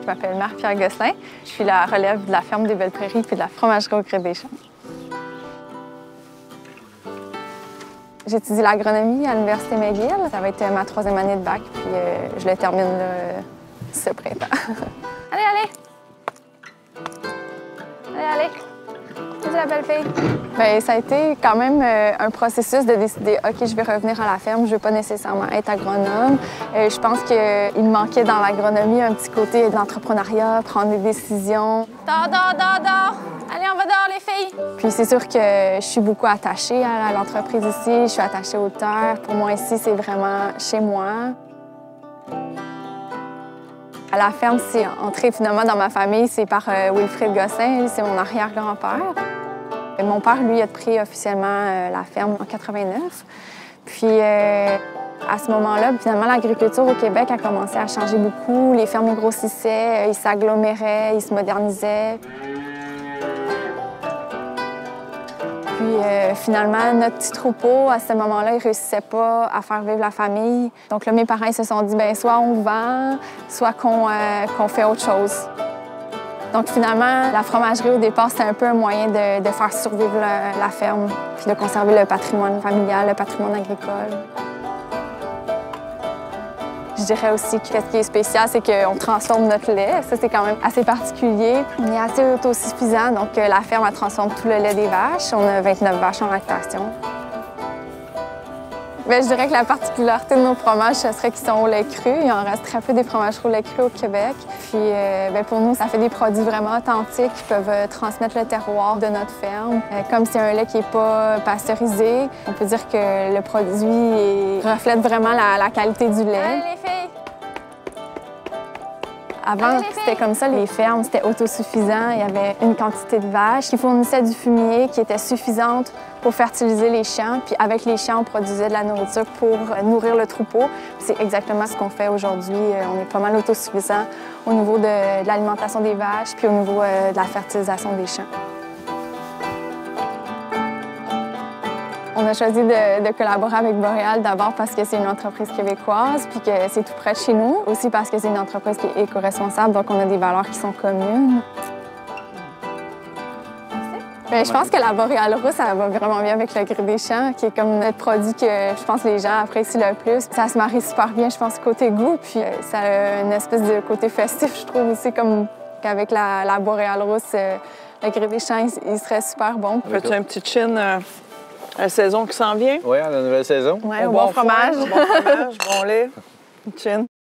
Je m'appelle Marie-Pierre Gosselin. Je suis la relève de la ferme des Belles Prairies puis de la fromagerie au Gré des Champs. J'étudie l'agronomie à l'Université McGill. Ça va être ma 3e année de bac, puis je le termine là, ce printemps. Allez, allez! Allez, allez! Vas-y, la belle fille! Bien, ça a été quand même un processus de décider, OK, je vais revenir à la ferme, je ne veux pas nécessairement être agronome. Je pense qu'il me manquait dans l'agronomie un petit côté d'entrepreneuriat, prendre des décisions. Dors, dors, dors, dors! Allez, on va dehors, les filles! Puis c'est sûr que je suis beaucoup attachée à l'entreprise ici, je suis attachée aux terres. Pour moi, ici, c'est vraiment chez moi. À la ferme, c'est entré finalement dans ma famille, c'est par Wilfrid Gosselin, c'est mon arrière-grand-père. Mon père, lui, a pris officiellement la ferme en 89. Puis à ce moment-là, finalement, l'agriculture au Québec a commencé à changer beaucoup. Les fermes grossissaient, ils s'aggloméraient, ils se modernisaient. Puis finalement, notre petit troupeau, à ce moment-là, il ne réussissait pas à faire vivre la famille. Donc là, mes parents ils se sont dit, bien, soit on vend, soit qu'on fait autre chose. Donc finalement, la fromagerie, au départ, c'était un peu un moyen de faire survivre la ferme, puis de conserver le patrimoine familial, le patrimoine agricole. Je dirais aussi que ce qui est spécial, c'est qu'on transforme notre lait. Ça, c'est quand même assez particulier. On est assez autosuffisant, donc la ferme, elle transforme tout le lait des vaches. On a 29 vaches en lactation. Bien, je dirais que la particularité de nos fromages, ce serait qu'ils sont au lait cru. Il en reste très peu des fromages au lait cru au Québec. Puis bien, pour nous, ça fait des produits vraiment authentiques qui peuvent transmettre le terroir de notre ferme. Comme c'est un lait qui n'est pas pasteurisé, on peut dire que le produit reflète vraiment la qualité du lait. Allez, les filles! Avant, c'était comme ça, les fermes, c'était autosuffisant. Il y avait une quantité de vaches qui fournissaient du fumier qui était suffisante pour fertiliser les champs. Puis avec les champs, on produisait de la nourriture pour nourrir le troupeau. C'est exactement ce qu'on fait aujourd'hui. On est pas mal autosuffisant au niveau de l'alimentation des vaches puis au niveau de la fertilisation des champs. On a choisi de collaborer avec Boréal d'abord parce que c'est une entreprise québécoise puis que c'est tout près de chez nous. Aussi parce que c'est une entreprise qui est éco-responsable, donc on a des valeurs qui sont communes. Bien, je pense que la Boréal rousse, ça va vraiment bien avec le Gré des Champs, qui est comme notre produit que je pense que les gens apprécient le plus. Ça se marie super bien, je pense, côté goût, puis ça a une espèce de côté festif, je trouve aussi, comme qu'avec la Boréal rousse, le Gré des Champs, il serait super bon. Veux-tu un petit chin à la saison qui s'en vient? Oui, à la nouvelle saison. Oui, au bon fromage. Bon fromage, bon lait, chin.